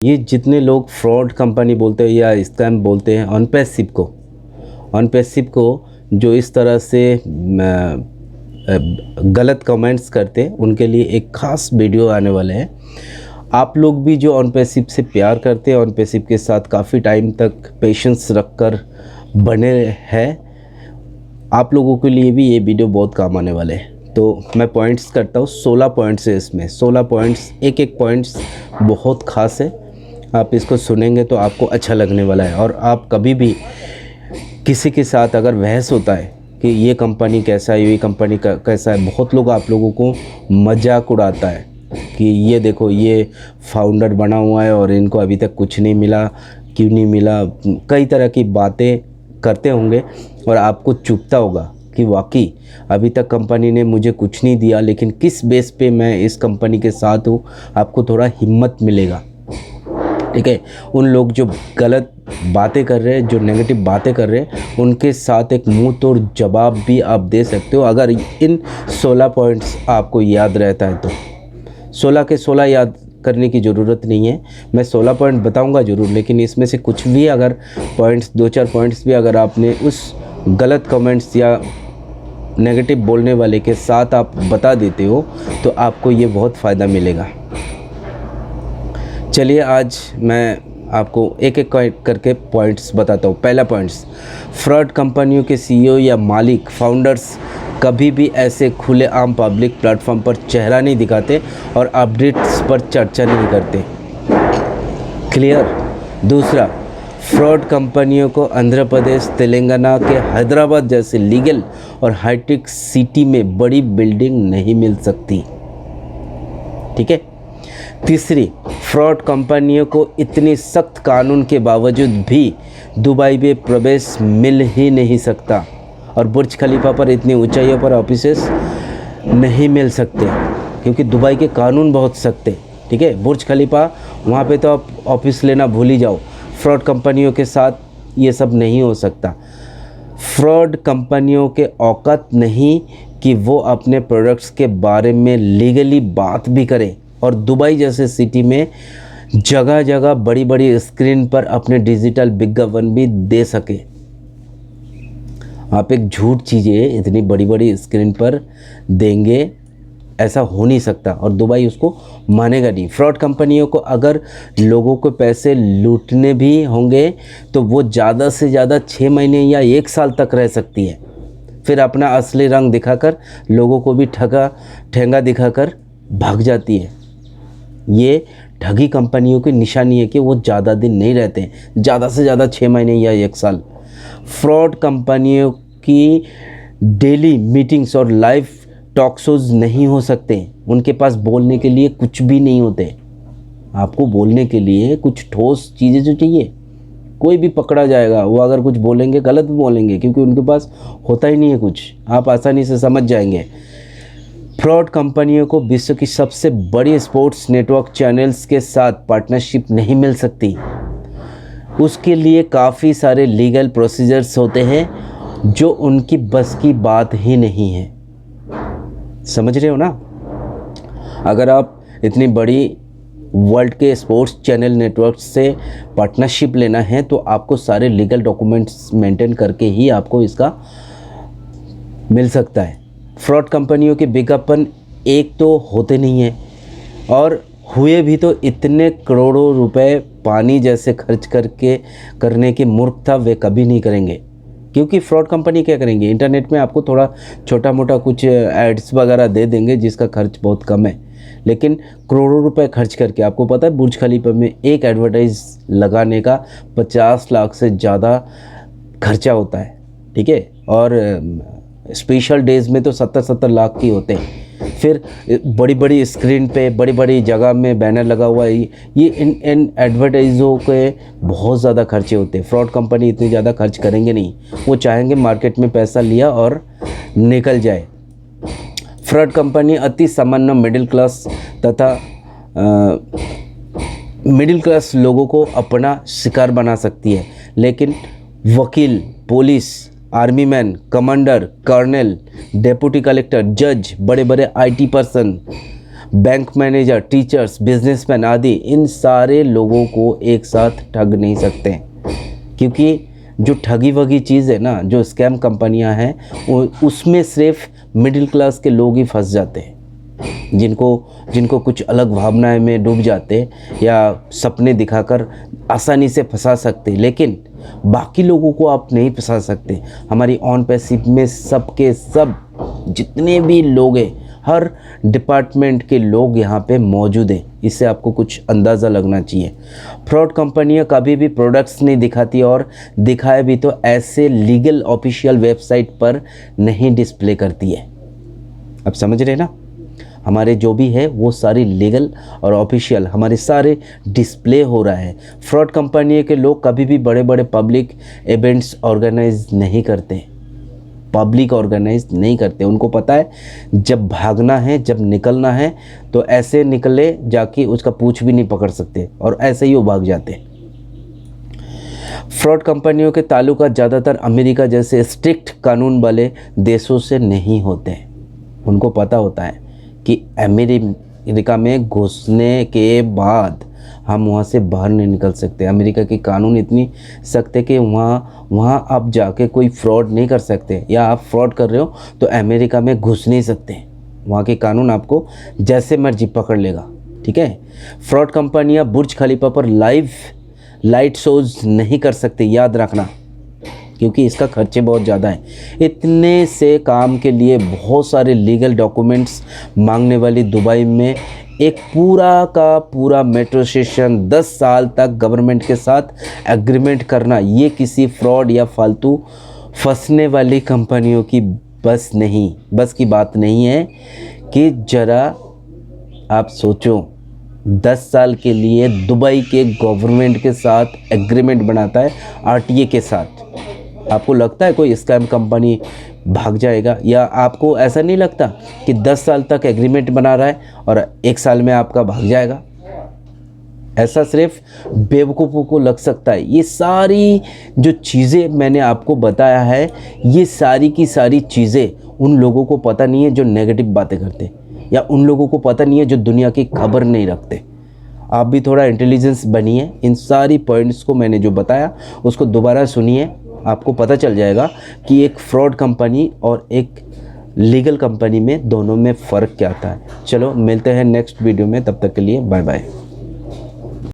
ये जितने लोग फ्रॉड कंपनी बोलते हैं या स्कैम बोलते हैं ऑन पैसिव को जो इस तरह से गलत कमेंट्स करते हैं, उनके लिए एक ख़ास वीडियो आने वाले हैं। आप लोग भी जो ऑन पैसिव से प्यार करते हैं, ऑन पैसिव के साथ काफ़ी टाइम तक पेशेंस रखकर बने हैं, आप लोगों के लिए भी ये वीडियो बहुत काम आने वाले हैं। तो मैं पॉइंट्स करता हूँ, 16 पॉइंट्स है इसमें। 16 पॉइंट्स, एक पॉइंट्स बहुत ख़ास है। आप इसको सुनेंगे तो आपको अच्छा लगने वाला है। और आप कभी भी किसी के साथ अगर बहस होता है कि ये कंपनी कैसा है, ये कंपनी कैसा है, बहुत लोग आप लोगों को मजाक उड़ाता है कि ये देखो ये फाउंडर बना हुआ है और इनको अभी तक कुछ नहीं मिला, क्यों नहीं मिला, कई तरह की बातें करते होंगे और आपको चुभता होगा कि वाकई अभी तक कंपनी ने मुझे कुछ नहीं दिया, लेकिन किस बेस पे मैं इस कंपनी के साथ हूँ। आपको थोड़ा हिम्मत मिलेगा, ठीक है। उन लोग जो गलत बातें कर रहे हैं, जो नेगेटिव बातें कर रहे हैं, उनके साथ एक मुंह तोड़ जवाब भी आप दे सकते हो अगर इन 16 पॉइंट्स आपको याद रहता है तो। 16 के 16 याद करने की ज़रूरत नहीं है, मैं 16 पॉइंट बताऊंगा ज़रूर, लेकिन इसमें से कुछ भी अगर पॉइंट्स, 2-4 पॉइंट्स भी अगर आपने उस गलत कमेंट्स या नेगेटिव बोलने वाले के साथ आप बता देते हो तो आपको ये बहुत फ़ायदा मिलेगा। चलिए आज मैं आपको एक एक करके पॉइंट्स बताता हूँ। पहला पॉइंट्स, फ्रॉड कंपनियों के सीईओ या मालिक, फाउंडर्स कभी भी ऐसे खुलेआम पब्लिक प्लेटफॉर्म पर चेहरा नहीं दिखाते और अपडेट्स पर चर्चा नहीं करते। क्लियर। दूसरा, फ्रॉड कंपनियों को आंध्र प्रदेश, तेलंगाना के हैदराबाद जैसे लीगल और हाईटेक सिटी में बड़ी बिल्डिंग नहीं मिल सकती, ठीक है। तीसरी, फ्रॉड कंपनियों को इतनी सख्त कानून के बावजूद भी दुबई में प्रवेश मिल ही नहीं सकता और बुर्ज खलीफा पर इतनी ऊंचाइयों पर ऑफिसेस नहीं मिल सकते क्योंकि दुबई के कानून बहुत सख्त है, ठीक है। बुर्ज खलीफा, वहाँ पे तो आप ऑफिस लेना भूल ही जाओ। फ्रॉड कंपनियों के साथ ये सब नहीं हो सकता। फ्रॉड कंपनियों के औकात नहीं कि वो अपने प्रोडक्ट्स के बारे में लीगली बात भी करें और दुबई जैसे सिटी में जगह जगह बड़ी बड़ी स्क्रीन पर अपने डिजिटल विज्ञापन भी दे सके। आप एक झूठ चीज़ें इतनी बड़ी बड़ी स्क्रीन पर देंगे, ऐसा हो नहीं सकता और दुबई उसको मानेगा नहीं। फ्रॉड कंपनियों को अगर लोगों को पैसे लूटने भी होंगे तो वो ज़्यादा से ज़्यादा 6 महीने या 1 साल तक रह सकती है, फिर अपना असली रंग दिखाकर लोगों को भी ठेंगा दिखाकर भाग जाती है। ये ठगी कंपनियों की निशानी है कि वो ज़्यादा दिन नहीं रहते हैं, ज़्यादा से ज़्यादा 6 महीने या 1 साल। फ्रॉड कंपनियों की डेली मीटिंग्स और लाइव टॉक शोज नहीं हो सकते। उनके पास बोलने के लिए कुछ भी नहीं होते। आपको बोलने के लिए कुछ ठोस चीज़ें जो चाहिए। कोई भी पकड़ा जाएगा, वो अगर कुछ बोलेंगे गलत बोलेंगे क्योंकि उनके पास होता ही नहीं है कुछ, आप आसानी से समझ जाएंगे। फ्रॉड कंपनियों को विश्व की सबसे बड़ी स्पोर्ट्स नेटवर्क चैनल्स के साथ पार्टनरशिप नहीं मिल सकती। उसके लिए काफ़ी सारे लीगल प्रोसीजर्स होते हैं जो उनकी बस की बात ही नहीं है। समझ रहे हो ना। अगर आप इतनी बड़ी वर्ल्ड के स्पोर्ट्स चैनल नेटवर्क से पार्टनरशिप लेना है तो आपको सारे लीगल डॉक्यूमेंट्स मेंटेन करके ही आपको इसका मिल सकता है। फ्रॉड कंपनियों के विज्ञापन एक तो होते नहीं हैं और हुए भी तो इतने करोड़ों रुपए पानी जैसे खर्च करने के मूर्खता वे कभी नहीं करेंगे। क्योंकि फ्रॉड कंपनी क्या करेंगे, इंटरनेट में आपको थोड़ा छोटा मोटा कुछ एड्स वगैरह दे देंगे जिसका खर्च बहुत कम है, लेकिन करोड़ों रुपए खर्च करके, आपको पता है बुर्ज खलीफा में एक एडवर्टाइज लगाने का 50 लाख से ज़्यादा खर्चा होता है, ठीक है। और स्पेशल डेज़ में तो 70-70 लाख की होते हैं। फिर बड़ी बड़ी स्क्रीन पे बड़ी बड़ी जगह में बैनर लगा हुआ है, ये इन एडवर्टाइज़ों के बहुत ज़्यादा खर्चे होते हैं। फ्रॉड कंपनी इतनी ज़्यादा खर्च करेंगे नहीं, वो चाहेंगे मार्केट में पैसा लिया और निकल जाए। फ्रॉड कंपनी अति सामान्य मिडिल क्लास तथा मिडिल क्लास लोगों को अपना शिकार बना सकती है, लेकिन वकील, police, army man, commander, colonel, deputy collector, जज, बड़े बड़े IT person, bank manager, teachers, businessman आदि, इन सारे लोगों को एक साथ ठग नहीं सकते, क्योंकि जो ठगी वगी चीज़ है ना, जो स्कैम कंपनियां हैं, उसमें सिर्फ मिडिल क्लास के लोग ही फंस जाते हैं, जिनको कुछ अलग भावनाएं में डूब जाते या सपने दिखाकर आसानी से फंसा सकते, लेकिन बाकी लोगों को आप नहीं फंसा सकते। हमारी ऑन पैसिव में सब के सब जितने भी लोग हैं, हर डिपार्टमेंट के लोग यहाँ पे मौजूद हैं। इससे आपको कुछ अंदाज़ा लगना चाहिए। फ्रॉड कंपनियाँ कभी भी प्रोडक्ट्स नहीं दिखाती, और दिखाए भी तो ऐसे लीगल ऑफिशियल वेबसाइट पर नहीं डिस्प्ले करती है। अब समझ रहे ना, हमारे जो भी है वो सारी लीगल और ऑफिशियल हमारे सारे डिस्प्ले हो रहा है। फ्रॉड कंपनी के लोग कभी भी बड़े बड़े पब्लिक इवेंट्स ऑर्गेनाइज नहीं करते, उनको पता है जब भागना है, जब निकलना है तो ऐसे निकले जाके उसका पूंछ भी नहीं पकड़ सकते, और ऐसे ही वो भाग जाते। फ्रॉड कंपनियों के ताल्लुकात ज़्यादातर अमेरिका जैसे स्ट्रिक्ट कानून वाले देशों से नहीं होते। उनको पता होता है कि अमेरिका में घुसने के बाद हम वहाँ से बाहर नहीं निकल सकते। अमेरिका के कानून इतनी सख्त है कि वहाँ आप जाके कोई फ्रॉड नहीं कर सकते, या आप फ्रॉड कर रहे हो तो अमेरिका में घुस नहीं सकते। वहाँ के कानून आपको जैसे मर्जी पकड़ लेगा, ठीक है। फ्रॉड कंपनियाँ बुर्ज खलीफा पर लाइव लाइट शोज़ नहीं कर सकते, याद रखना, क्योंकि इसका खर्चे बहुत ज़्यादा है। इतने से काम के लिए बहुत सारे लीगल डॉक्यूमेंट्स मांगने वाली दुबई में एक पूरा का पूरा मेट्रो स्टेशन 10 साल तक गवर्नमेंट के साथ एग्रीमेंट करना, ये किसी फ्रॉड या फालतू फंसने वाली कंपनियों की बस की बात नहीं है। कि ज़रा आप सोचो, 10 साल के लिए दुबई के गवर्नमेंट के साथ एग्रीमेंट बनाता है, आरटीए के साथ। आपको लगता है कोई स्कैम कंपनी भाग जाएगा? या आपको ऐसा नहीं लगता कि 10 साल तक एग्रीमेंट बना रहा है और 1 साल में आपका भाग जाएगा? ऐसा सिर्फ बेवकूफ़ों को लग सकता है। ये सारी जो चीज़ें मैंने आपको बताया है, ये सारी की सारी चीज़ें उन लोगों को पता नहीं है जो नेगेटिव बातें करते, या उन लोगों को पता नहीं है जो दुनिया की खबर नहीं रखते। आप भी थोड़ा इंटेलिजेंस बनिए। इन सारी पॉइंट्स को मैंने जो बताया उसको दोबारा सुनिए, आपको पता चल जाएगा कि एक फ्रॉड कंपनी और एक लीगल कंपनी में दोनों में फ़र्क क्या आता है। चलो मिलते हैं नेक्स्ट वीडियो में, तब तक के लिए बाय बाय।